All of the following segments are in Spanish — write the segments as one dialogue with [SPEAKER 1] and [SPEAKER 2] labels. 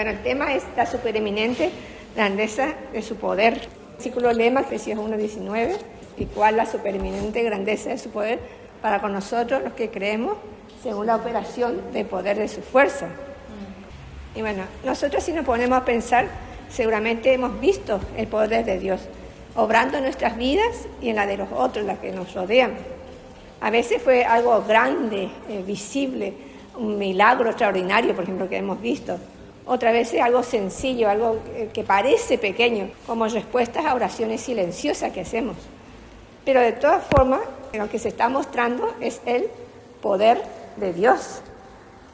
[SPEAKER 1] Bueno, el tema es la supereminente grandeza de su poder. El versículo lema, Efesios 1:19, y cuál la supereminente grandeza de su poder para con nosotros los que creemos, según la operación de poder de su fuerza. Y bueno, nosotros si nos ponemos a pensar, seguramente hemos visto el poder de Dios, obrando en nuestras vidas y en la de los otros, las que nos rodean. A veces fue algo grande, visible, un milagro extraordinario, por ejemplo, que hemos visto. Otras veces algo sencillo, algo que parece pequeño, como respuestas a oraciones silenciosas que hacemos. Pero de todas formas, lo que se está mostrando es el poder de Dios.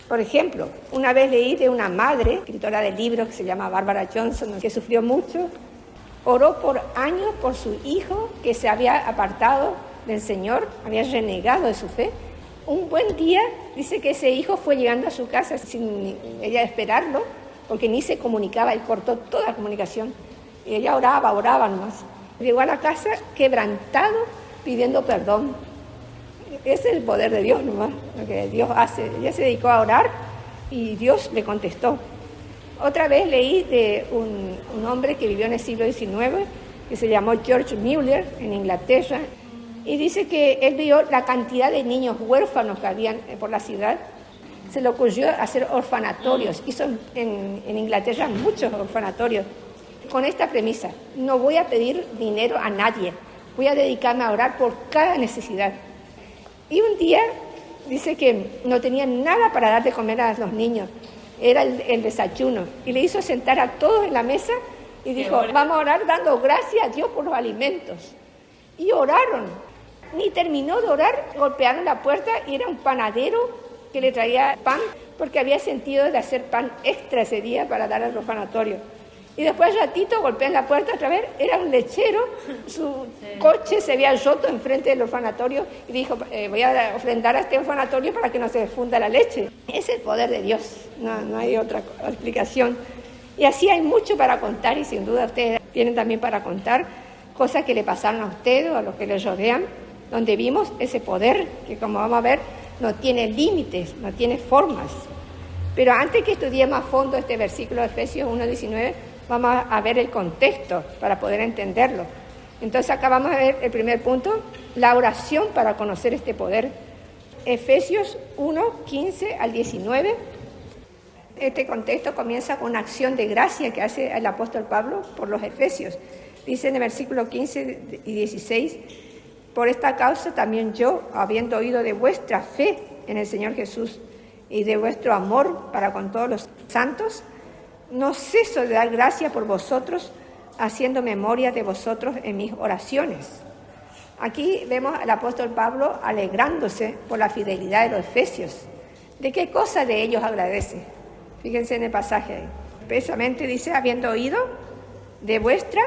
[SPEAKER 1] Por ejemplo, una vez leí de una madre, escritora de libros que se llama Barbara Johnson, que sufrió mucho, oró por años por su hijo que se había apartado del Señor, había renegado de su fe. Un buen día, dice que ese hijo fue llegando a su casa sin ella esperarlo, porque ni se comunicaba, él cortó toda la comunicación. Y ella oraba nomás. Llegó a la casa quebrantado, pidiendo perdón. Ese es el poder de Dios nomás, lo que Dios hace. Ella se dedicó a orar y Dios le contestó. Otra vez leí de un hombre que vivió en el siglo XIX, que se llamó George Mueller, en Inglaterra, y dice que él vio la cantidad de niños huérfanos que habían por la ciudad. Se le ocurrió hacer orfanatorios. Hizo en Inglaterra muchos orfanatorios con esta premisa: no voy a pedir dinero a nadie, voy a dedicarme a orar por cada necesidad. Y un día dice que no tenía nada para dar de comer a los niños, era el desayuno, y le hizo sentar a todos en la mesa y dijo: vamos a orar dando gracias a Dios por los alimentos. Y oraron. Ni terminó de orar, golpearon la puerta y era un panadero que le traía pan, porque había sentido de hacer pan extra ese día para dar al orfanatorio. Y después ratito golpean la puerta otra vez, era un lechero, su coche se había roto enfrente del orfanatorio y dijo: voy a ofrendar a este orfanatorio para que no se funda la leche. Es el poder de Dios, no hay otra explicación. Y así hay mucho para contar, y sin duda ustedes tienen también para contar cosas que le pasaron a ustedes o a los que les rodean, donde vimos ese poder que, como vamos a ver, no tiene límites, no tiene formas. Pero antes que estudiemos a fondo este versículo de Efesios 1:19, vamos a ver el contexto para poder entenderlo. Entonces acá vamos a ver el primer punto, la oración para conocer este poder. Efesios 1:15 al 19. Este contexto comienza con una acción de gracia que hace el apóstol Pablo por los efesios. Dice en el versículo 15 y 16: por esta causa también yo, habiendo oído de vuestra fe en el Señor Jesús y de vuestro amor para con todos los santos, no ceso de dar gracias por vosotros, haciendo memoria de vosotros en mis oraciones. Aquí vemos al apóstol Pablo alegrándose por la fidelidad de los efesios. ¿De qué cosa de ellos agradece? Fíjense en el pasaje ahí. Precisamente dice: habiendo oído de vuestra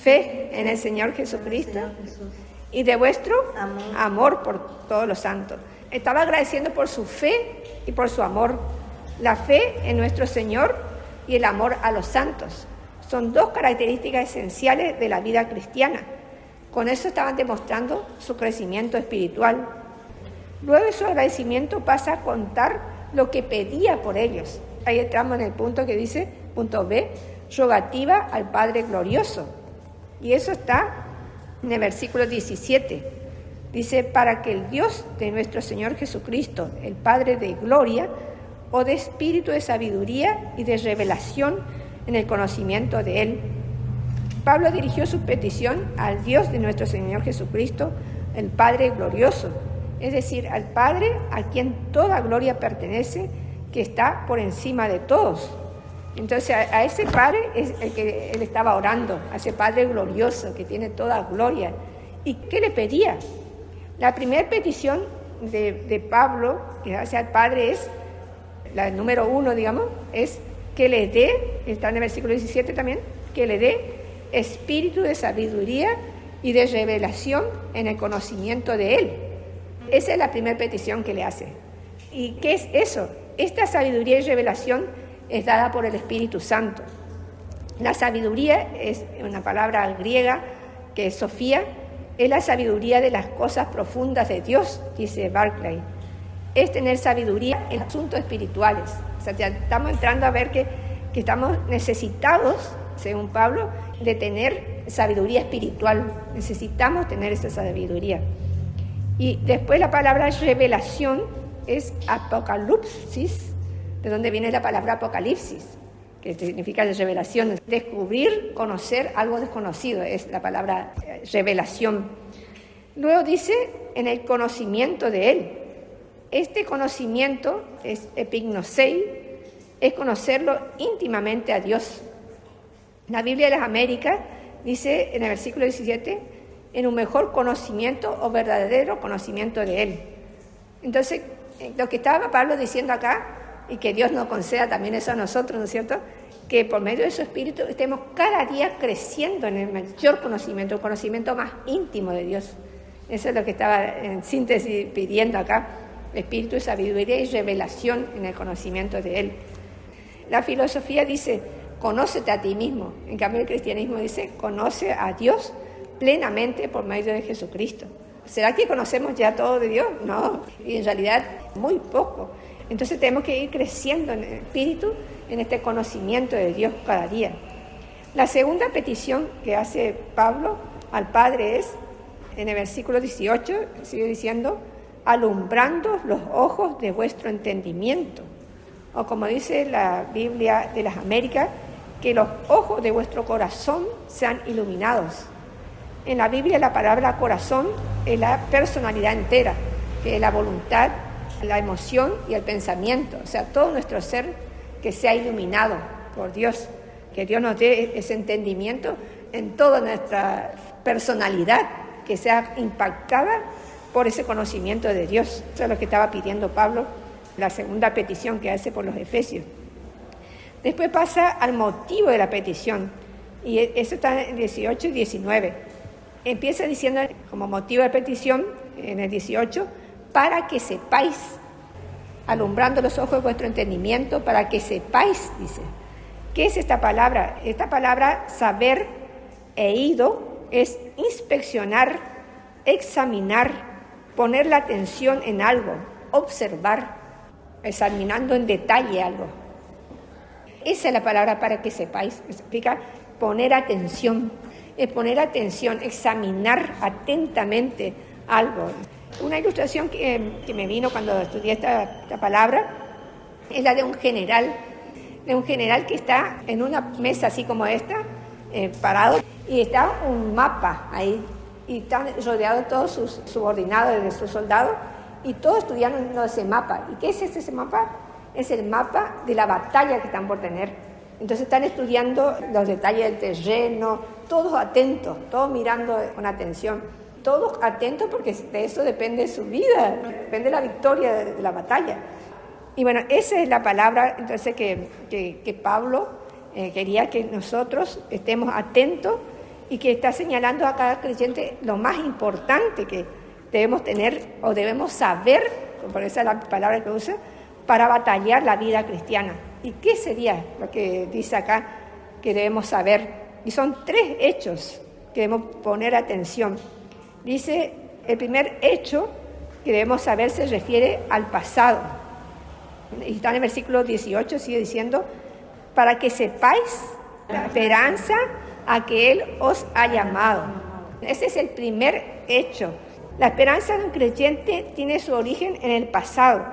[SPEAKER 1] fe en el Señor Jesucristo y de vuestro amor por todos los santos. Estaba agradeciendo por su fe y por su amor. La fe en nuestro Señor y el amor a los santos son dos características esenciales de la vida cristiana. Con eso estaban demostrando su crecimiento espiritual. Luego de su agradecimiento pasa a contar lo que pedía por ellos. Ahí entramos en el punto que dice, punto B, rogativa al Padre glorioso. Y eso está en el versículo 17. Dice: para que el Dios de nuestro Señor Jesucristo, el Padre de gloria, o de espíritu de sabiduría y de revelación en el conocimiento de Él. Pablo dirigió su petición al Dios de nuestro Señor Jesucristo, el Padre glorioso, es decir, al Padre a quien toda gloria pertenece, que está por encima de todos. Entonces a ese Padre es el que él estaba orando, a ese Padre glorioso que tiene toda gloria. ¿Y qué le pedía? La primera petición de Pablo que hace al Padre es, la número 1, digamos, es que le dé, está en el versículo 17 también, que le dé espíritu de sabiduría y de revelación en el conocimiento de Él. Esa es la primera petición que le hace. ¿Y qué es eso? Esta sabiduría y revelación es dada por el Espíritu Santo. La sabiduría es una palabra griega que es Sofía, es la sabiduría de las cosas profundas de Dios, dice Barclay. es tener sabiduría en asuntos espirituales. O sea, ya estamos entrando a ver que estamos necesitados, según Pablo, de tener sabiduría espiritual. Necesitamos tener esa sabiduría. Y después la palabra revelación es apocalipsis, de donde viene la palabra apocalipsis, que significa revelación. Descubrir, conocer algo desconocido, es la palabra revelación. Luego dice, en el conocimiento de Él. Este conocimiento es epignosei, es conocerlo íntimamente a Dios. La Biblia de las Américas dice en el versículo 17, en un mejor conocimiento o verdadero conocimiento de Él. Entonces, lo que estaba Pablo diciendo acá, y que Dios nos conceda también eso a nosotros, ¿no es cierto?, que por medio de su Espíritu estemos cada día creciendo en el mayor conocimiento, un conocimiento más íntimo de Dios. Eso es lo que estaba en síntesis pidiendo acá, espíritu, sabiduría y revelación en el conocimiento de Él. La filosofía dice, conócete a ti mismo. En cambio, el cristianismo dice, conoce a Dios plenamente por medio de Jesucristo. ¿Será que conocemos ya todo de Dios? No, y en realidad muy poco. Entonces tenemos que ir creciendo en el espíritu, en este conocimiento de Dios cada día. La segunda petición que hace Pablo al Padre es, en el versículo 18, sigue diciendo, alumbrando los ojos de vuestro entendimiento. O como dice la Biblia de las Américas, que los ojos de vuestro corazón sean iluminados. En la Biblia la palabra corazón es la personalidad entera, que es la voluntad, la emoción y el pensamiento. O sea, todo nuestro ser que sea iluminado por Dios, que Dios nos dé ese entendimiento en toda nuestra personalidad, que sea impactada por ese conocimiento de Dios. Eso es lo que estaba pidiendo Pablo, la segunda petición que hace por los Efesios. Después pasa al motivo de la petición, y eso está en 18 y 19. Empieza diciendo como motivo de petición, en el 18, para que sepáis, alumbrando los ojos de vuestro entendimiento, para que sepáis, dice. ¿Qué es esta palabra? Esta palabra, saber e ido, es inspeccionar, examinar, poner la atención en algo, observar, examinando en detalle algo. Esa es la palabra para que sepáis, significa poner atención, examinar atentamente algo. Una ilustración que me vino cuando estudié esta palabra es la de un general que está en una mesa así como esta, parado, y está un mapa ahí, y están rodeados todos sus subordinados de sus soldados, y todos estudiando ese mapa. ¿Y qué es ese mapa? Es el mapa de la batalla que están por tener. Entonces están estudiando los detalles del terreno, todos atentos, todos mirando con atención, todos atentos porque de eso depende su vida, depende la victoria de la batalla. Y bueno, esa es la palabra entonces que Pablo quería que nosotros estemos atentos, y que está señalando a cada creyente lo más importante que debemos tener o debemos saber, por esa es la palabra que usa, para batallar la vida cristiana. ¿Y qué sería lo que dice acá que debemos saber? Y son 3 hechos que debemos poner atención. Dice, el primer hecho que debemos saber se refiere al pasado. Y está en el versículo 18, sigue diciendo, para que sepáis la esperanza a que Él os ha llamado. Ese es el primer hecho. La esperanza de un creyente tiene su origen en el pasado,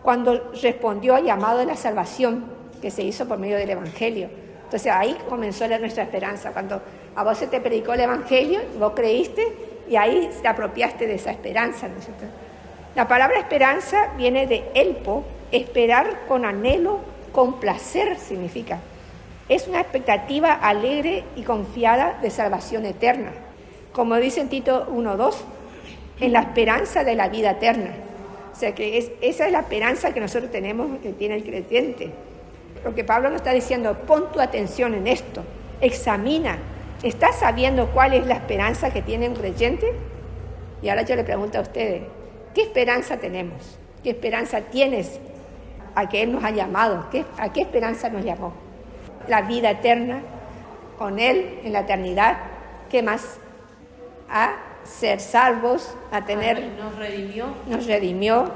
[SPEAKER 1] cuando respondió al llamado de la salvación que se hizo por medio del Evangelio. Entonces ahí comenzó nuestra esperanza, cuando a vos se te predicó el Evangelio, vos creíste y ahí te apropiaste de esa esperanza, ¿no es cierto? La palabra esperanza viene de elpo, esperar con anhelo, con placer significa. Es una expectativa alegre y confiada de salvación eterna. Como dice en Tito 1:2, en la esperanza de la vida eterna. O sea que esa es la esperanza que nosotros tenemos, que tiene el creyente. Lo que Pablo nos está diciendo, pon tu atención en esto, examina. ¿Estás sabiendo cuál es la esperanza que tiene un creyente? Y ahora yo le pregunto a ustedes, ¿qué esperanza tenemos? ¿Qué esperanza tienes a que Él nos ha llamado? ¿A qué esperanza nos llamó? La vida eterna, con Él en la eternidad. ¿Qué más? A ser salvos, a tener... Nos redimió,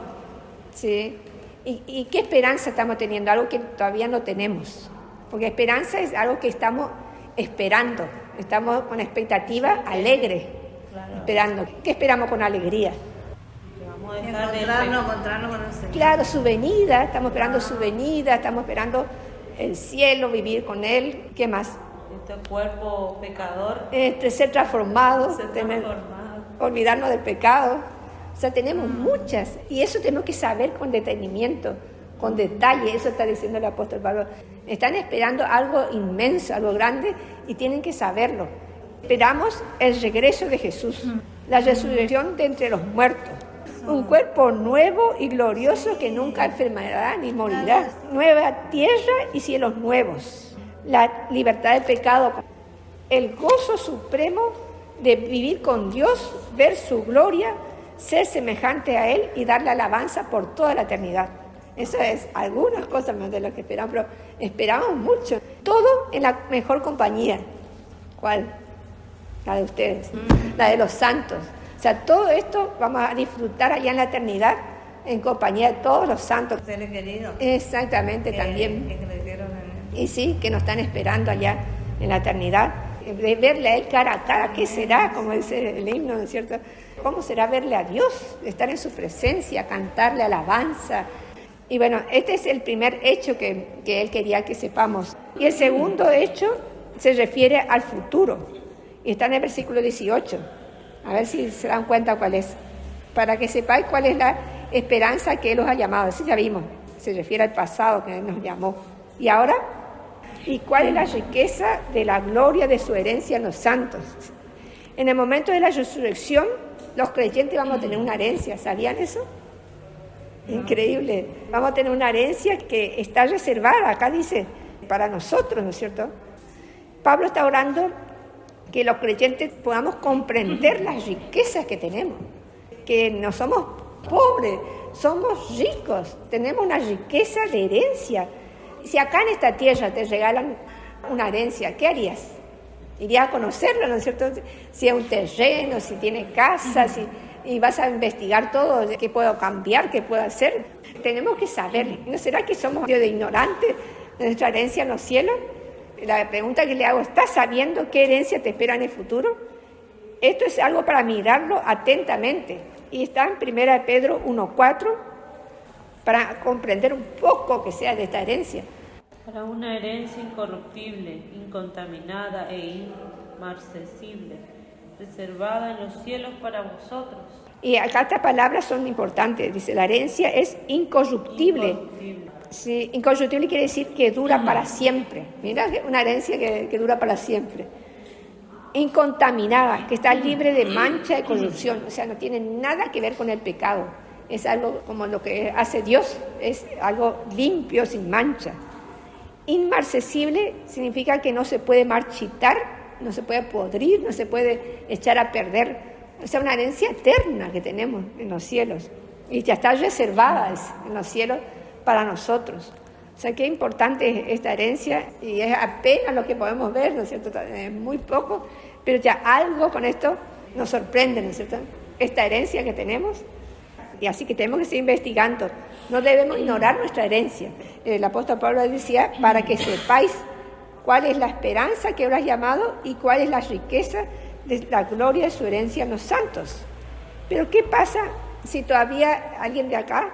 [SPEAKER 1] Sí. ¿Y qué esperanza estamos teniendo? Algo que todavía no tenemos. Porque esperanza es algo que estamos esperando. Estamos con expectativa alegre, esperando. ¿Qué esperamos con alegría?
[SPEAKER 2] Vamos a encontrarnos con el Señor.
[SPEAKER 1] Claro, su venida. Estamos esperando su venida. Estamos esperando el cielo, vivir con Él. ¿Qué más?
[SPEAKER 2] Este cuerpo pecador.
[SPEAKER 1] Ser transformado. Olvidarnos del pecado. O sea, tenemos muchas, y eso tenemos que saber con detenimiento, con detalle. Eso está diciendo el apóstol Pablo. Están esperando algo inmenso, algo grande, y tienen que saberlo. Esperamos el regreso de Jesús, la resurrección de entre los muertos, un cuerpo nuevo y glorioso que nunca enfermará ni morirá, nueva tierra y cielos nuevos, la libertad del pecado, el gozo supremo de vivir con Dios, ver su gloria, ser semejante a Él y darle alabanza por toda la eternidad. Eso es algunas cosas más de lo que esperamos, pero esperamos mucho. Todo en la mejor compañía. ¿Cuál? La de ustedes, la de los santos. O sea, todo esto vamos a disfrutar allá en la eternidad en compañía de todos los santos.
[SPEAKER 2] Seres queridos.
[SPEAKER 1] Exactamente, también. Y sí, que nos están esperando allá en la eternidad. De verle a Él cara a cara, ¿qué será? Como dice el himno, ¿no es cierto? ¿Cómo será verle a Dios? Estar en su presencia, cantarle alabanza. Y bueno, este es el primer hecho que Él quería que sepamos. Y el segundo hecho se refiere al futuro. Y está en el versículo 18. A ver si se dan cuenta cuál es. Para que sepáis cuál es la esperanza que Él os ha llamado. Eso ya vimos. Se refiere al pasado que Él nos llamó. Y ahora, ¿y cuál es la riqueza de la gloria de su herencia en los santos? En el momento de la resurrección, los creyentes vamos a tener una herencia. ¿Sabían eso? Increíble. Vamos a tener una herencia que está reservada, acá dice, para nosotros, ¿no es cierto? Pablo está orando que los creyentes podamos comprender las riquezas que tenemos, que no somos pobres, somos ricos, tenemos una riqueza de herencia. Si acá en esta tierra te regalan una herencia, ¿qué harías? Irías a conocerlo, ¿no es cierto? Si es un terreno, si tiene casa, y vas a investigar todo, qué puedo cambiar, qué puedo hacer. Tenemos que saber. ¿No será que somos de ignorantes de nuestra herencia en los cielos? La pregunta que le hago, ¿estás sabiendo qué herencia te espera en el futuro? Esto es algo para mirarlo atentamente. Y está en 1 Pedro 1:4 para comprender un poco que sea de esta herencia.
[SPEAKER 2] Para una herencia incorruptible, incontaminada e inmarcesible, reservada en los cielos para vosotros.
[SPEAKER 1] Y acá estas palabras son importantes. Dice, la herencia es incorruptible. Sí, incorruptible quiere decir que dura para siempre. Mira, una herencia que dura para siempre. Incontaminada, que está libre de mancha de corrupción. O sea, no tiene nada que ver con el pecado. Es algo como lo que hace Dios. Es algo limpio, sin mancha. Inmarcesible significa que no se puede marchitar, no se puede podrir, no se puede echar a perder. O sea, una herencia eterna que tenemos en los cielos. Y ya está reservada en los cielos para nosotros. O sea, qué importante es esta herencia, y es apenas lo que podemos ver, ¿no es cierto? Es muy poco, pero ya algo con esto nos sorprende, ¿no es cierto? Esta herencia que tenemos, y así que tenemos que seguir investigando. No debemos ignorar nuestra herencia. El apóstol Pablo decía, para que sepáis cuál es la esperanza que os ha llamado y cuál es la riqueza de la gloria de su herencia en los santos. Pero ¿qué pasa si todavía alguien de acá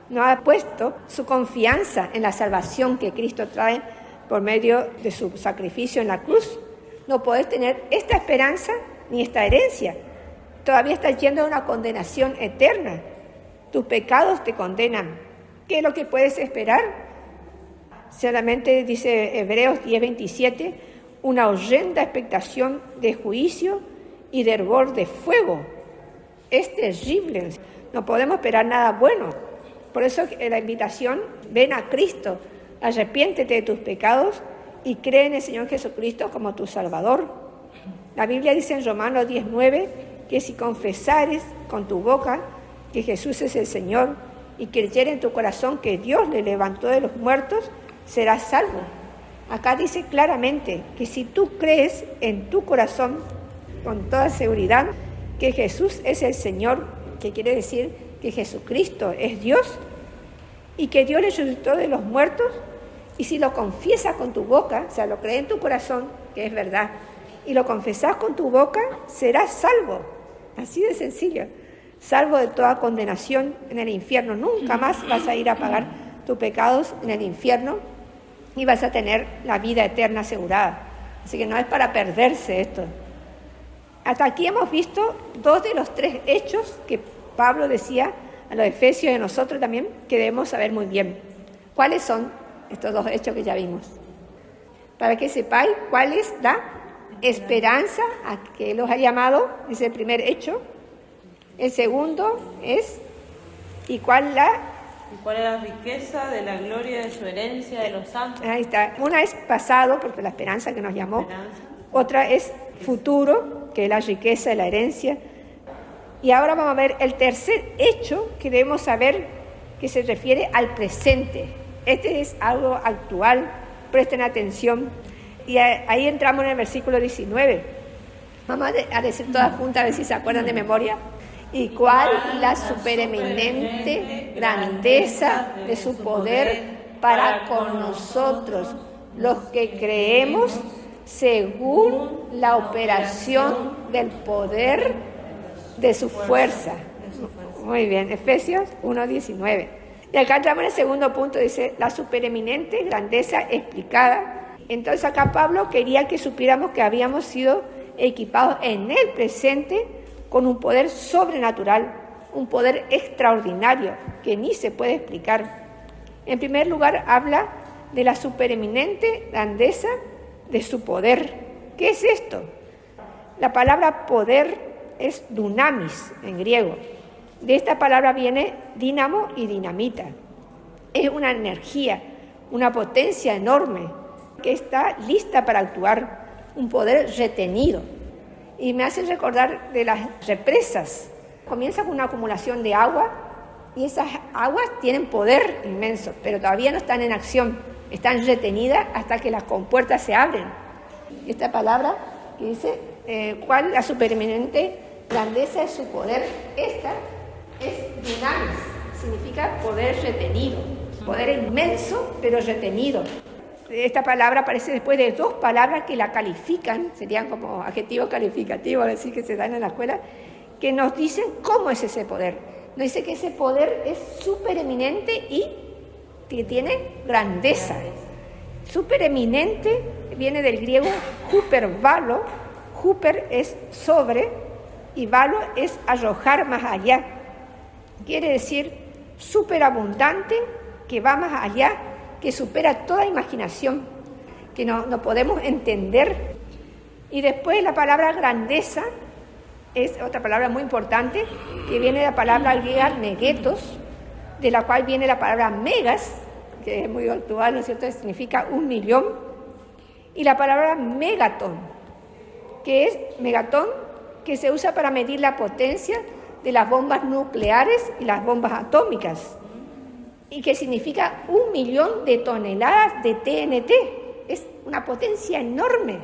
[SPEAKER 1] no ha puesto su confianza en la salvación que Cristo trae por medio de su sacrificio en la cruz? No podés tener esta esperanza ni esta herencia. Todavía estás yendo a una condenación eterna. Tus pecados te condenan. ¿Qué es lo que puedes esperar? Solamente dice Hebreos 10:27, una horrenda expectación de juicio y de hervor de fuego. Es terrible. No podemos esperar nada bueno. Por eso la invitación, ven a Cristo, arrepiéntete de tus pecados y cree en el Señor Jesucristo como tu Salvador. La Biblia dice en Romanos 10:9 que si confesares con tu boca que Jesús es el Señor y creyeres en tu corazón que Dios le levantó de los muertos, serás salvo. Acá dice claramente que si tú crees en tu corazón con toda seguridad que Jesús es el Señor, que quiere decir que Jesucristo es Dios, y que Dios le resucitó de los muertos, y si lo confiesas con tu boca, o sea, lo crees en tu corazón, que es verdad, y lo confesás con tu boca, serás salvo. Así de sencillo. Salvo de toda condenación en el infierno. Nunca más vas a ir a pagar tus pecados en el infierno y vas a tener la vida eterna asegurada. Así que no es para perderse esto. Hasta aquí hemos visto 2 de los 3 hechos que Pablo decía a los efesios y a nosotros también, que debemos saber muy bien. ¿Cuáles son estos 2 hechos que ya vimos? Para que sepáis cuál es la esperanza a que Él los ha llamado, es el primer hecho. El segundo es, ¿y cuál es
[SPEAKER 2] la riqueza de la gloria de su herencia de los santos?
[SPEAKER 1] Ahí está. Una es pasado, porque la esperanza que nos llamó.
[SPEAKER 2] Esperanza.
[SPEAKER 1] Otra es futuro, que es la riqueza de la herencia. Y ahora vamos a ver el tercer hecho que debemos saber, que se refiere al presente. Este es algo actual, presten atención. Y ahí entramos en el versículo 19. Vamos a decir todas juntas, a ver si se acuerdan de memoria. Y cuál la supereminente grandeza de su poder para con nosotros, los que creemos, según la operación del poder de su fuerza. Muy bien, Efesios 1:19. Y acá entramos en el segundo punto, dice, la supereminente grandeza explicada. Entonces acá Pablo quería que supiéramos que habíamos sido equipados en el presente con un poder sobrenatural, un poder extraordinario que ni se puede explicar. En primer lugar, habla de la supereminente grandeza de su poder. ¿Qué es esto? La palabra poder es dunamis en griego. De esta palabra viene dínamo y dinamita. Es una energía, una potencia enorme que está lista para actuar, un poder retenido. Y me hace recordar de las represas. Comienza con una acumulación de agua y esas aguas tienen poder inmenso, pero todavía no están en acción, están retenidas hasta que las compuertas se abren. Esta palabra que dice, ¿cuál la supereminente grandeza de su poder? Esta es dinamis, significa poder retenido, poder inmenso pero retenido. Esta palabra aparece después de 2 palabras que la califican, serían como adjetivos calificativos, así que se dan en la escuela, que nos dicen cómo es ese poder. Nos dice que ese poder es supereminente y que tiene grandeza. Supereminente viene del griego hupervalo. Huper es sobre y valo es arrojar más allá. Quiere decir superabundante, que va más allá, que supera toda imaginación, que no podemos entender. Y después la palabra grandeza es otra palabra muy importante, que viene de la palabra griega megetos, de la cual viene la palabra megas, que es muy actual, ¿no es cierto?, significa 1.000.000, y la palabra megatón, que es megatón, que se usa para medir la potencia de las bombas nucleares y las bombas atómicas, y que significa 1.000.000 de toneladas de TNT. Es una potencia enorme.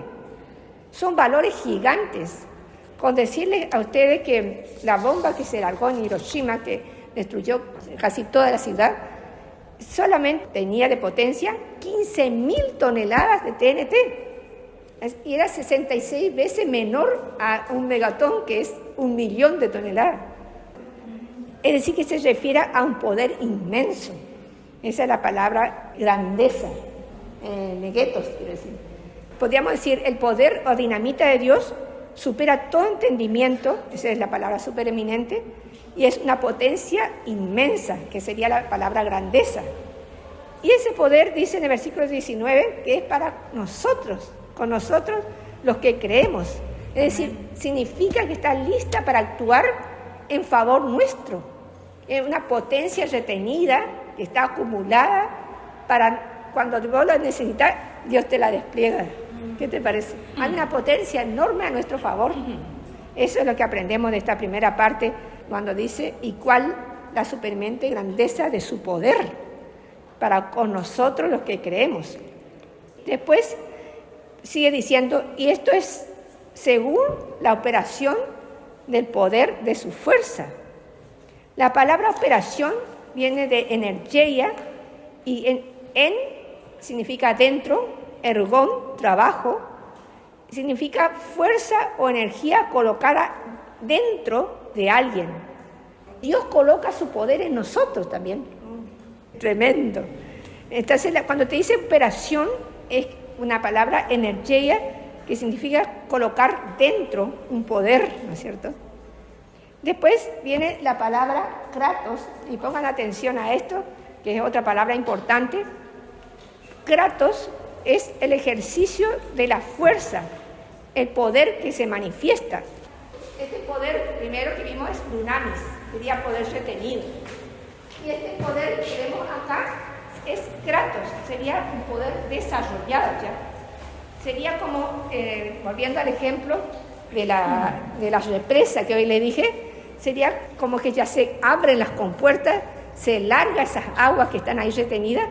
[SPEAKER 1] Son valores gigantes. Con decirles a ustedes que la bomba que se largó en Hiroshima, que destruyó casi toda la ciudad, solamente tenía de potencia 15.000 toneladas de TNT. Y era 66 veces menor a un megatón, que es 1.000.000 de toneladas. Es decir, que se refiere a un poder inmenso. Esa es la palabra grandeza, megetos, quiero decir. Podríamos decir, el poder o dinamita de Dios supera todo entendimiento, esa es la palabra supereminente, y es una potencia inmensa, que sería la palabra grandeza. Y ese poder, dice en el versículo 19, que es para nosotros, con nosotros los que creemos. Es decir, significa que está lista para actuar en favor nuestro. Es una potencia retenida que está acumulada para cuando vos la necesitas, Dios te la despliega. ¿Qué te parece? Hay una potencia enorme a nuestro favor. Eso es lo que aprendemos de esta primera parte cuando dice, ¿y cuál la supereminente grandeza de su poder para con nosotros los que creemos? Después sigue diciendo, y esto es según la operación del poder de su fuerza. La palabra operación viene de energía, y en significa dentro, ergón, trabajo, significa fuerza o energía colocada dentro de alguien. Dios coloca su poder en nosotros también. Tremendo. Entonces, cuando te dice operación, es una palabra energía, que significa colocar dentro un poder, ¿no es cierto? Después viene la palabra kratos, y pongan atención a esto, que es otra palabra importante. Kratos es el ejercicio de la fuerza, el poder que se manifiesta. Este poder primero que vimos es dunamis, sería poder retenido. Y este poder que vemos acá es kratos, sería un poder desarrollado ya. Sería como, volviendo al ejemplo de la represa que hoy le dije, sería como que ya se abren las compuertas, se larga esas aguas que están ahí retenidas,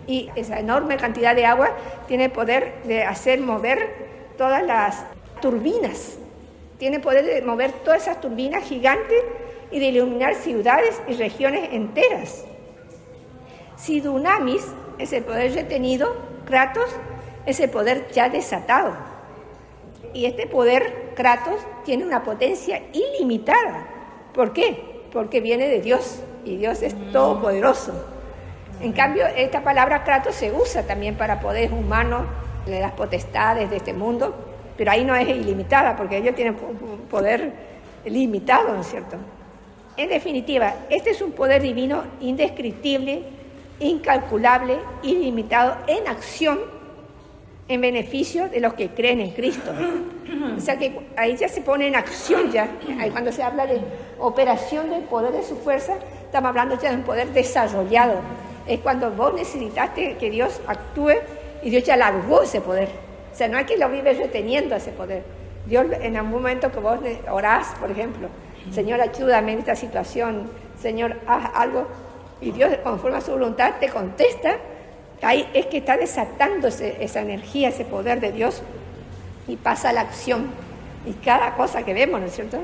[SPEAKER 1] y esa enorme cantidad de agua tiene poder de hacer mover todas las turbinas. Tiene poder de mover todas esas turbinas gigantes y de iluminar ciudades y regiones enteras. Si dunamis es el poder retenido, kratos es el poder ya desatado. Y este poder, kratos, tiene una potencia ilimitada. ¿Por qué? Porque viene de Dios, y Dios es todopoderoso. En cambio, esta palabra kratos se usa también para poderes humanos, de las potestades de este mundo, pero ahí no es ilimitada, porque ellos tienen un poder limitado, ¿no es cierto? En definitiva, este es un poder divino indescriptible, incalculable, ilimitado, en acción, en beneficio de los que creen en Cristo. O sea que ahí ya se pone en acción ya. Ahí cuando se habla de operación del poder de su fuerza, estamos hablando ya de un poder desarrollado. Es cuando vos necesitaste que Dios actúe y Dios ya largó ese poder. O sea, no es que lo vives reteniendo ese poder. Dios, en algún momento que vos orás, por ejemplo, Señor, ayúdame en esta situación, Señor, haz algo, y Dios, conforme a su voluntad, te contesta. Ahí es que está desatando esa energía, ese poder de Dios, y pasa a la acción. Y cada cosa que vemos, ¿no es cierto?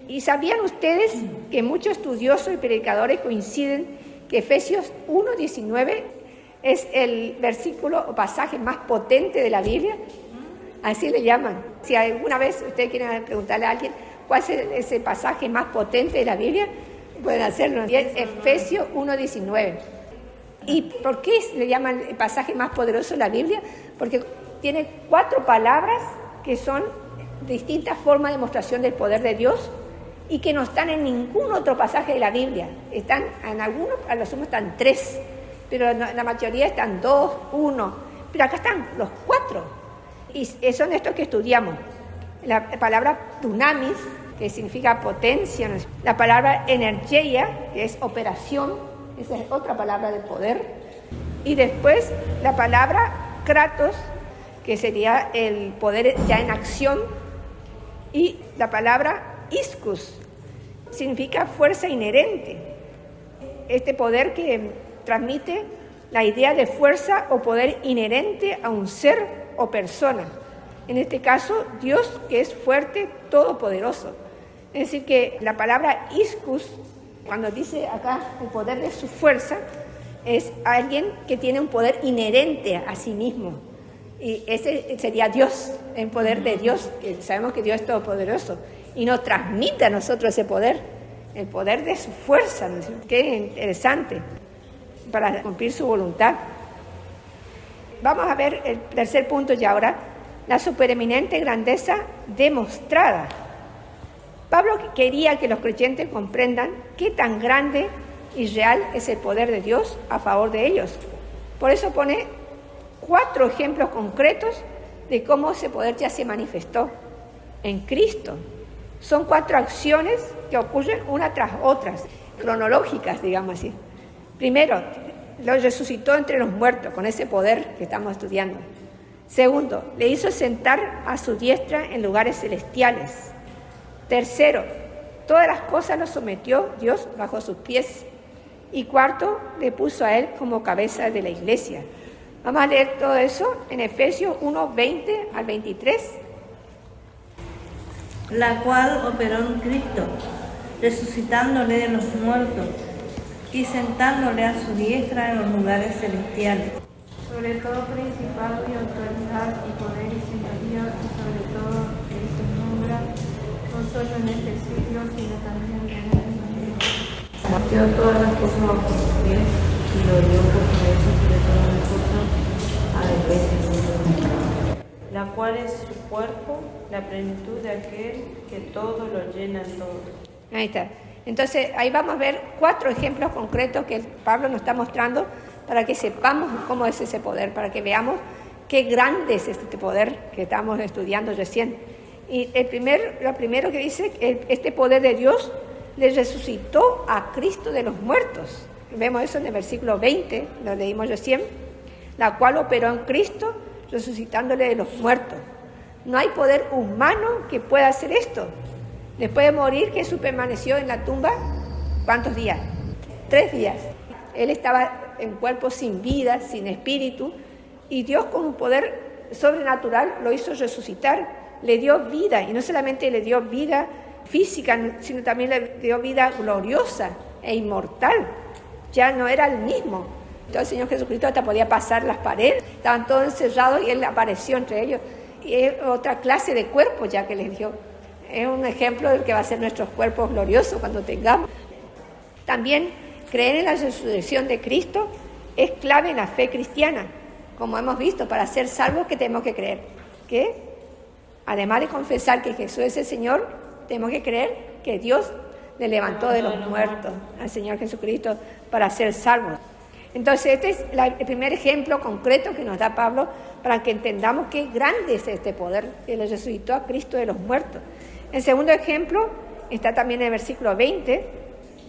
[SPEAKER 1] ¿Y sabían ustedes que muchos estudiosos y predicadores coinciden que Efesios 1:19 es el versículo o pasaje más potente de la Biblia? Así le llaman. Si alguna vez ustedes quieren preguntarle a alguien cuál es ese pasaje más potente de la Biblia, pueden hacerlo. Y es Efesios 1:19. ¿Y por qué le llaman el pasaje más poderoso de la Biblia? Porque tiene 4 palabras que son distintas formas de demostración del poder de Dios y que no están en ningún otro pasaje de la Biblia. Están en algunos, a lo sumo están 3, pero en la mayoría están 2, 1. Pero acá están los 4. Y son estos que estudiamos. La palabra dunamis, que significa potencia. La palabra energía, que es operación. Esa es otra palabra de poder. Y después la palabra kratos, que sería el poder ya en acción. Y la palabra iskus, significa fuerza inherente. Este poder que transmite la idea de fuerza o poder inherente a un ser o persona. En este caso, Dios, que es fuerte, todopoderoso. Es decir, que la palabra iskus, cuando dice acá el poder de su fuerza, es alguien que tiene un poder inherente a sí mismo. Y ese sería Dios, el poder de Dios, que sabemos que Dios es todopoderoso. Y nos transmite a nosotros ese poder, el poder de su fuerza. ¿No? Qué interesante, para cumplir su voluntad. Vamos a ver el tercer punto ya ahora, la supereminente grandeza demostrada. Pablo quería que los creyentes comprendan qué tan grande y real es el poder de Dios a favor de ellos. Por eso pone 4 ejemplos concretos de cómo ese poder ya se manifestó en Cristo. Son 4 acciones que ocurren una tras otras, cronológicas, digamos así. Primero, lo resucitó entre los muertos con ese poder que estamos estudiando. Segundo, le hizo sentar a su diestra en lugares celestiales. Tercero, todas las cosas lo sometió Dios bajo sus pies. Y cuarto, le puso a él como cabeza de la iglesia. Vamos a leer todo eso en Efesios 1:20 al 23.
[SPEAKER 3] La cual operó en Cristo, resucitándole de los muertos y sentándole a su diestra en los lugares celestiales.
[SPEAKER 4] Sobre todo principado y autoridad y poder y señoría, y sobre todo el que nombra, no solo en este siglo, sino también en el venidero.
[SPEAKER 2] Batió todas las cosas bajo sus pies y lo dio por cabeza sobre todas las cosas a la iglesia, la cual es su cuerpo, la plenitud de aquel que todo lo llena en todo.
[SPEAKER 1] Ahí está. Entonces, ahí vamos a ver 4 ejemplos concretos que Pablo nos está mostrando para que sepamos cómo es ese poder, para que veamos qué grande es este poder que estamos estudiando recién. Y lo primero que dice, este poder de Dios le resucitó a Cristo de los muertos. Vemos eso en el versículo 20, lo leímos recién, la cual operó en Cristo, resucitándole de los muertos. No hay poder humano que pueda hacer esto. Después de morir, Jesús permaneció en la tumba, ¿cuántos días? 3 días. Él estaba en cuerpo sin vida, sin espíritu, y Dios con un poder sobrenatural lo hizo resucitar, le dio vida, y no solamente le dio vida física, sino también le dio vida gloriosa e inmortal. Ya no era el mismo. Entonces el Señor Jesucristo hasta podía pasar las paredes, estaban todos encerrados y Él apareció entre ellos. Y es otra clase de cuerpo ya que les dio. Es un ejemplo del que va a ser nuestros cuerpos gloriosos cuando tengamos. También creer en la resurrección de Cristo es clave en la fe cristiana. Como hemos visto, para ser salvos, ¿qué tenemos que creer? Que además de confesar que Jesús es el Señor, tenemos que creer que Dios le levantó de los muertos al Señor Jesucristo para ser salvos. Entonces, este es el primer ejemplo concreto que nos da Pablo para que entendamos qué grande es este poder que le resucitó a Cristo de los muertos. El segundo ejemplo está también en el versículo 20,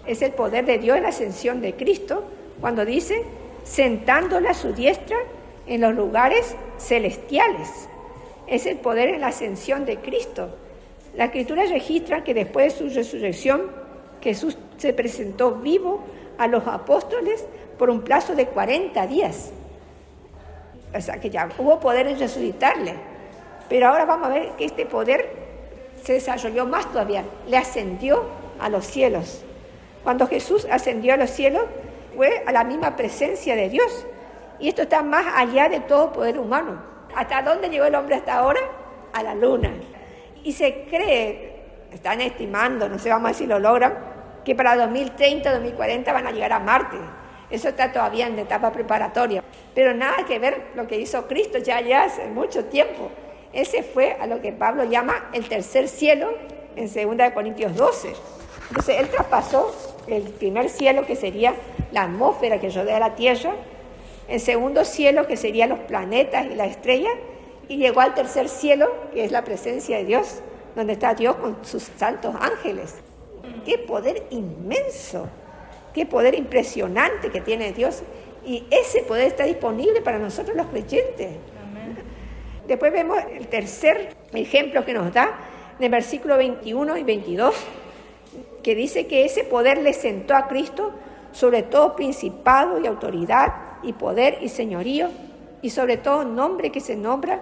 [SPEAKER 1] es el poder de Dios en la ascensión de Cristo, cuando dice, sentándole a su diestra en los lugares celestiales. Es el poder en la ascensión de Cristo. La Escritura registra que después de su resurrección, Jesús se presentó vivo a los apóstoles por un plazo de 40 días. O sea que ya hubo poder en resucitarle. Pero ahora vamos a ver que este poder se desarrolló más todavía, le ascendió a los cielos. Cuando Jesús ascendió a los cielos, fue a la misma presencia de Dios. Y esto está más allá de todo poder humano. ¿Hasta dónde llegó el hombre hasta ahora? A la luna. Y se cree, están estimando, no sé, vamos a ver si lo logran, que para 2030, 2040 van a llegar a Marte. Eso está todavía en la etapa preparatoria. Pero nada que ver lo que hizo Cristo ya hace mucho tiempo. Ese fue a lo que Pablo llama el tercer cielo en 2 Corintios 12. Entonces, él traspasó el primer cielo, que sería la atmósfera que rodea la Tierra, el segundo cielo, que serían los planetas y las estrellas, y llegó al tercer cielo, que es la presencia de Dios, donde está Dios con sus santos ángeles. ¡Qué poder inmenso! ¡Qué poder impresionante que tiene Dios! Y ese poder está disponible para nosotros los creyentes. Después vemos el tercer ejemplo que nos da en el versículo 21 y 22, que dice que ese poder le sentó a Cristo sobre todo principado y autoridad y poder y señorío, y sobre todo nombre que se nombra,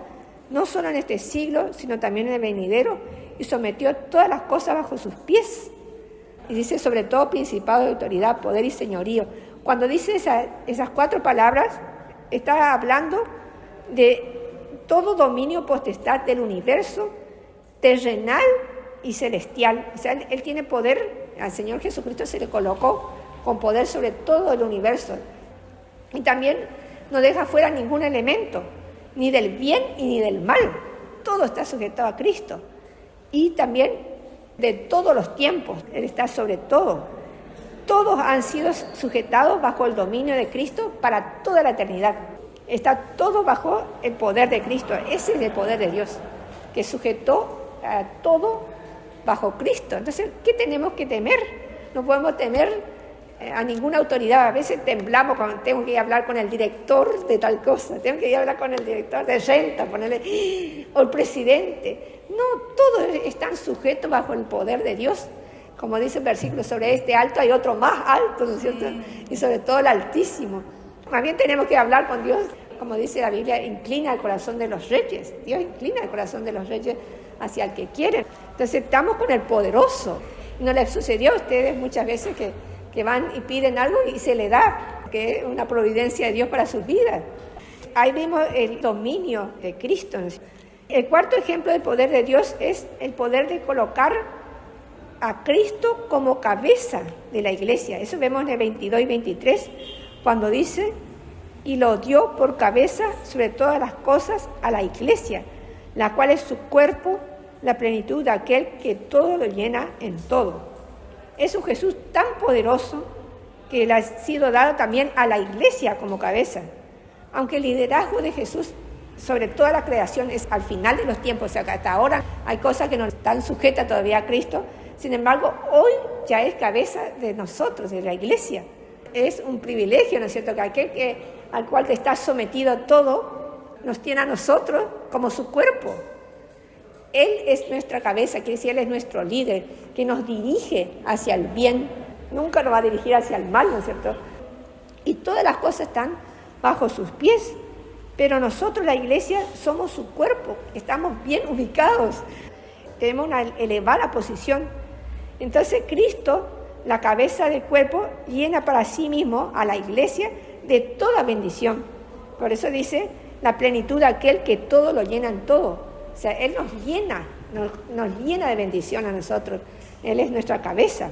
[SPEAKER 1] no solo en este siglo, sino también en el venidero, y sometió todas las cosas bajo sus pies. Y dice sobre todo principado y autoridad, poder y señorío. Cuando dice esas 4 palabras, está hablando de todo dominio potestad del universo, terrenal y celestial. O sea, Él tiene poder, al Señor Jesucristo se le colocó con poder sobre todo el universo. Y también no deja fuera ningún elemento, ni del bien y ni del mal. Todo está sujetado a Cristo. Y también de todos los tiempos, Él está sobre todo. Todos han sido sujetados bajo el dominio de Cristo para toda la eternidad. Está todo bajo el poder de Cristo. Ese es el poder de Dios, que sujetó a todo bajo Cristo. Entonces, ¿qué tenemos que temer? No podemos temer a ninguna autoridad. A veces temblamos cuando tengo que ir a hablar con el director de tal cosa, tengo que ir a hablar con el director de renta, ponerle, o el presidente. No, todos están sujetos bajo el poder de Dios. Como dice el versículo, sobre este alto hay otro más alto, ¿no es cierto? Y sobre todo el Altísimo. Más bien tenemos que hablar con Dios, como dice la Biblia, inclina el corazón de los reyes. Dios inclina el corazón de los reyes hacia el que quieren. Entonces estamos con el poderoso. ¿No les sucedió a ustedes muchas veces que que van y piden algo y se le da, que es una providencia de Dios para sus vidas. Ahí vemos el dominio de Cristo. El cuarto ejemplo del poder de Dios es el poder de colocar a Cristo como cabeza de la iglesia. Eso vemos en el 22 y 23, cuando dice, y lo dio por cabeza sobre todas las cosas a la iglesia, la cual es su cuerpo, la plenitud de aquel que todo lo llena en todo. Es un Jesús tan poderoso que le ha sido dado también a la iglesia como cabeza. Aunque el liderazgo de Jesús sobre toda la creación es al final de los tiempos, o sea que hasta ahora hay cosas que no están sujetas todavía a Cristo, sin embargo, hoy ya es cabeza de nosotros, de la iglesia. Es un privilegio, ¿no es cierto?, que aquel al cual te está sometido todo, nos tiene a nosotros como su cuerpo. Él es nuestra cabeza, quiere decir, Él es nuestro líder, que nos dirige hacia el bien, nunca nos va a dirigir hacia el mal, ¿no es cierto? Y todas las cosas están bajo sus pies, pero nosotros, la iglesia, somos su cuerpo, estamos bien ubicados, tenemos una elevada posición. Entonces Cristo, la cabeza del cuerpo, llena para sí mismo a la iglesia de toda bendición. Por eso dice, la plenitud de aquel que todo lo llena en todo. O sea, Él nos llena de bendición a nosotros. Él es nuestra cabeza.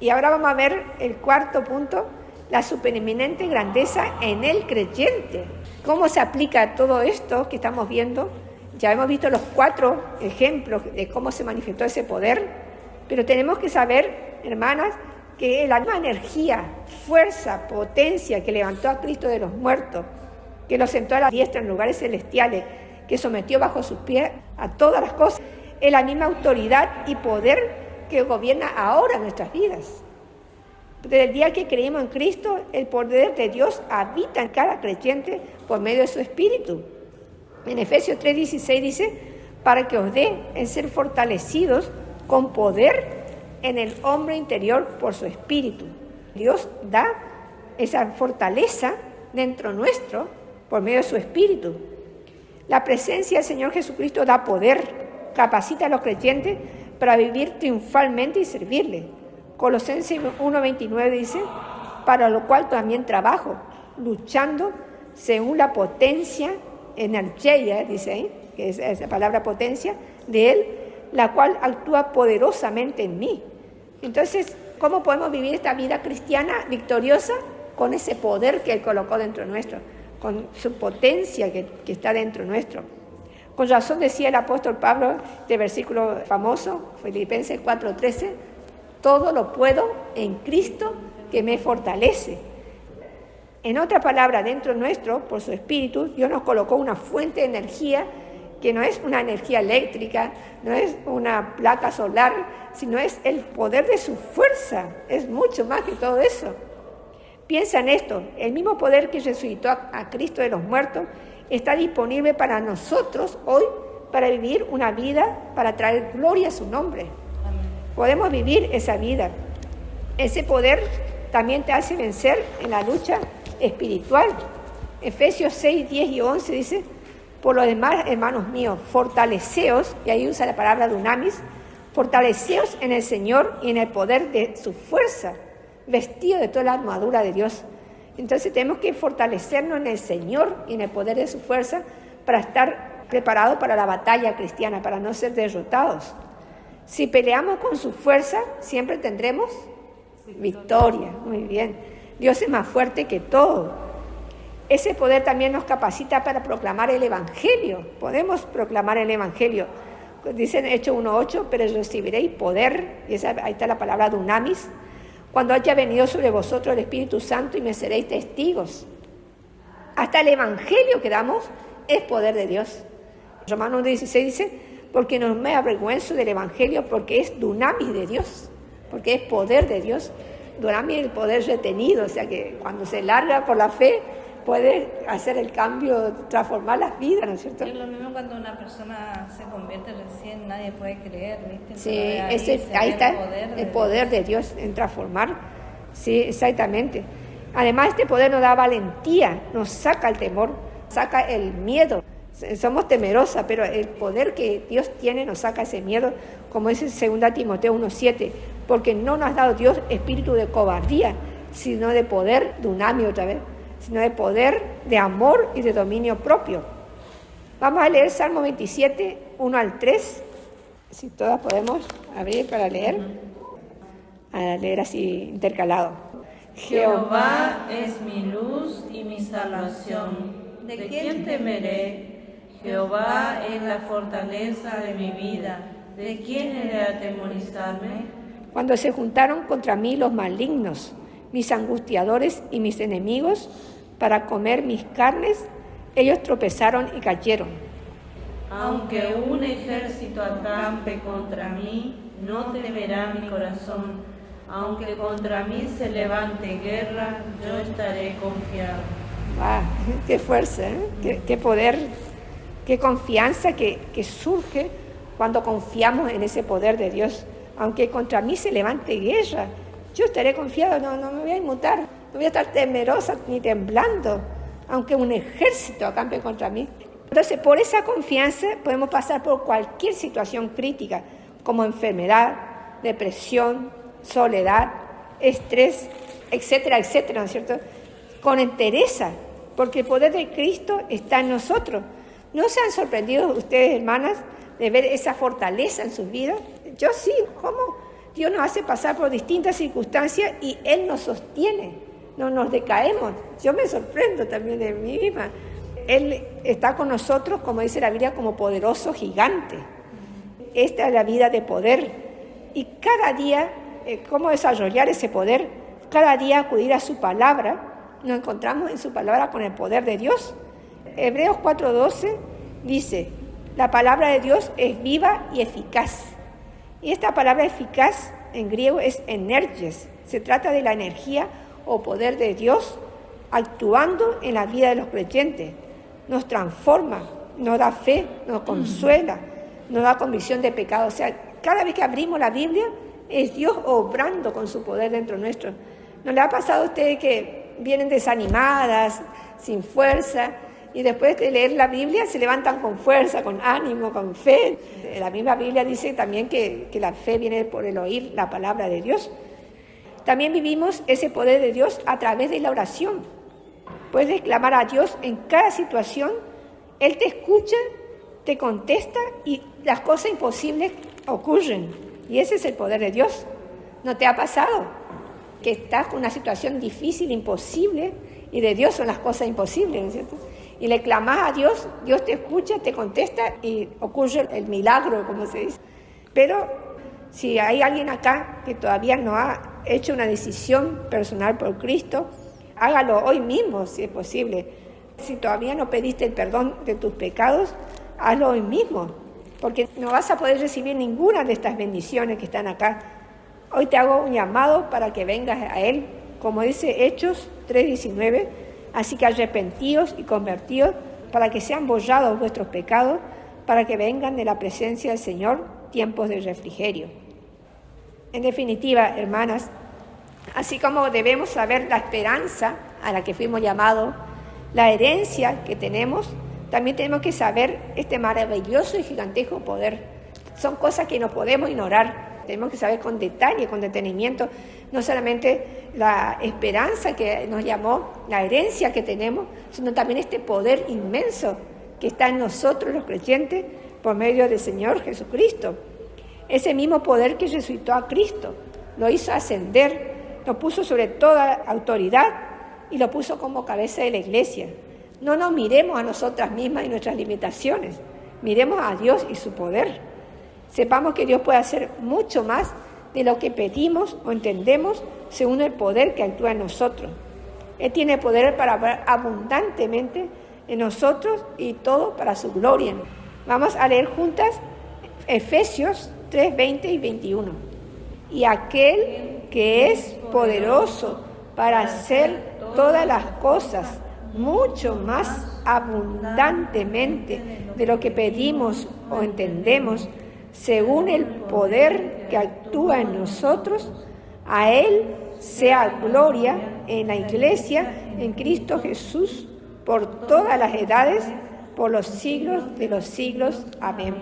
[SPEAKER 1] Y ahora vamos a ver el cuarto punto, la supereminente grandeza en el creyente. ¿Cómo se aplica todo esto que estamos viendo? Ya hemos visto los 4 ejemplos de cómo se manifestó ese poder, pero tenemos que saber, hermanas, que la misma energía, fuerza, potencia que levantó a Cristo de los muertos, que lo sentó a la diestra en lugares celestiales, que sometió bajo sus pies a todas las cosas, es la misma autoridad y poder que gobierna ahora nuestras vidas. Desde el día que creímos en Cristo, el poder de Dios habita en cada creyente por medio de su Espíritu. En Efesios 3:16 dice, para que os dé en ser fortalecidos con poder en el hombre interior por su Espíritu. Dios da esa fortaleza dentro nuestro por medio de su Espíritu. La presencia del Señor Jesucristo da poder, capacita a los creyentes para vivir triunfalmente y servirle. Colosenses 1:29 dice, para lo cual también trabajo, luchando según la potencia, energía, dice ahí, que es esa palabra potencia, de Él, la cual actúa poderosamente en mí. Entonces, ¿cómo podemos vivir esta vida cristiana victoriosa? Con ese poder que Él colocó dentro nuestro, con su potencia que está dentro nuestro. Con razón decía el apóstol Pablo, de versículo famoso, Filipenses 4:13, todo lo puedo en Cristo que me fortalece. En otra palabra, dentro nuestro, por su Espíritu, Dios nos colocó una fuente de energía que no es una energía eléctrica, no es una placa solar, sino es el poder de su fuerza, es mucho más que todo eso. Piensa en esto, el mismo poder que resucitó a Cristo de los muertos está disponible para nosotros hoy para vivir una vida, para traer gloria a su nombre. Podemos vivir esa vida. Ese poder también te hace vencer en la lucha espiritual. Efesios 6, 10 y 11 dice, por lo demás, hermanos míos, fortaleceos, y ahí usa la palabra dunamis, fortaleceos en el Señor y en el poder de su fuerza, vestido de toda la armadura de Dios. Entonces tenemos que fortalecernos en el Señor y en el poder de su fuerza para estar preparados para la batalla cristiana, para no ser derrotados. Si peleamos con su fuerza, siempre tendremos victoria. Muy bien. Dios es más fuerte que todo. Ese poder también nos capacita para proclamar el Evangelio. Podemos proclamar el Evangelio. Dice en Hechos 1:8, pero recibiréis poder, y ahí está la palabra dunamis, cuando haya venido sobre vosotros el Espíritu Santo y me seréis testigos. Hasta el Evangelio que damos es poder de Dios. Romanos 1:16 dice, porque no me avergüenzo del Evangelio porque es dunamis de Dios, porque es poder de Dios. Dunamis es el poder retenido, o sea que cuando se larga por la fe puede hacer el cambio, transformar las vidas, ¿no es cierto?
[SPEAKER 3] Es lo mismo cuando una persona se convierte recién, nadie puede creer, ¿viste?
[SPEAKER 1] Sí, ahí está el poder de Dios en transformar. Sí, exactamente. Además, este poder nos da valentía, nos saca el temor, saca el miedo. Somos temerosas, pero el poder que Dios tiene nos saca ese miedo, como dice 2 Timoteo 1:7, porque no nos ha dado Dios espíritu de cobardía, sino de poder, dunamia otra vez, sino de poder, de amor y de dominio propio. Vamos a leer Salmo 27, 1 al 3, si todas podemos abrir para leer, a leer así intercalado.
[SPEAKER 2] Jehová es mi luz y mi salvación. ¿De quién temeré? Jehová es la fortaleza de mi vida. ¿De quién he de atemorizarme?
[SPEAKER 1] Cuando se juntaron contra mí los malignos, mis angustiadores y mis enemigos, para comer mis carnes, ellos tropezaron y cayeron.
[SPEAKER 2] Aunque un ejército acampe contra mí, no temerá mi corazón. Aunque contra mí se levante guerra, yo estaré confiado.
[SPEAKER 1] ¡Ah! ¡Qué fuerza! Qué poder! ¡Qué confianza que surge cuando confiamos en ese poder de Dios! Aunque contra mí se levante guerra, yo estaré confiado, no me voy a inmutar, no voy a estar temerosa ni temblando, aunque un ejército acampe contra mí. Entonces, por esa confianza podemos pasar por cualquier situación crítica, como enfermedad, depresión, soledad, estrés, etcétera, etcétera, ¿no es cierto? Con entereza, porque el poder de Cristo está en nosotros. ¿No se han sorprendido ustedes, hermanas, de ver esa fortaleza en sus vidas? Yo sí, ¿cómo? Dios nos hace pasar por distintas circunstancias y Él nos sostiene, no nos decaemos. Yo me sorprendo también de mí misma. Él está con nosotros, como dice la Biblia, como poderoso gigante. Esta es la vida de poder. Y cada día, ¿cómo desarrollar ese poder? Cada día acudir a su palabra. Nos encontramos en su palabra con el poder de Dios. Hebreos 4:12 dice, la palabra de Dios es viva y eficaz. Y esta palabra eficaz en griego es energes. Se trata de la energía o poder de Dios actuando en la vida de los creyentes. Nos transforma, nos da fe, nos consuela, nos da convicción de pecado. O sea, cada vez que abrimos la Biblia, es Dios obrando con su poder dentro nuestro. ¿No le ha pasado a ustedes que vienen desanimadas, sin fuerza, y después de leer la Biblia se levantan con fuerza, con ánimo, con fe? La misma Biblia dice también que la fe viene por el oír la palabra de Dios. También vivimos ese poder de Dios a través de la oración. Puedes clamar a Dios en cada situación, Él te escucha, te contesta y las cosas imposibles ocurren. Y ese es el poder de Dios. ¿No te ha pasado que estás con una situación difícil, imposible, y de Dios son las cosas imposibles, ¿no es cierto? Y le clamas a Dios, Dios te escucha, te contesta y ocurre el milagro, como se dice. Pero si hay alguien acá que todavía no ha hecho una decisión personal por Cristo, hágalo hoy mismo, si es posible. Si todavía no pediste el perdón de tus pecados, hazlo hoy mismo, porque no vas a poder recibir ninguna de estas bendiciones que están acá. Hoy te hago un llamado para que vengas a Él, como dice Hechos 3:19, así que arrepentíos y convertíos para que sean borrados vuestros pecados, para que vengan de la presencia del Señor tiempos de refrigerio. En definitiva, hermanas, así como debemos saber la esperanza a la que fuimos llamados, la herencia que tenemos, también tenemos que saber este maravilloso y gigantesco poder. Son cosas que no podemos ignorar. Tenemos que saber con detalle, con detenimiento, no solamente la esperanza que nos llamó, la herencia que tenemos, sino también este poder inmenso que está en nosotros los creyentes por medio del Señor Jesucristo. Ese mismo poder que resucitó a Cristo, lo hizo ascender, lo puso sobre toda autoridad y lo puso como cabeza de la iglesia. No nos miremos a nosotras mismas y nuestras limitaciones, miremos a Dios y su poder. Sepamos que Dios puede hacer mucho más de lo que pedimos o entendemos según el poder que actúa en nosotros. Él tiene poder para obrar abundantemente en nosotros y todo para su gloria. Vamos a leer juntas Efesios 3:20 y 21. Y aquel que es poderoso para hacer todas las cosas mucho más abundantemente de lo que pedimos o entendemos, según el poder que actúa en nosotros, a Él sea gloria en la Iglesia, en Cristo Jesús, por todas las edades, por los siglos de los siglos. Amén.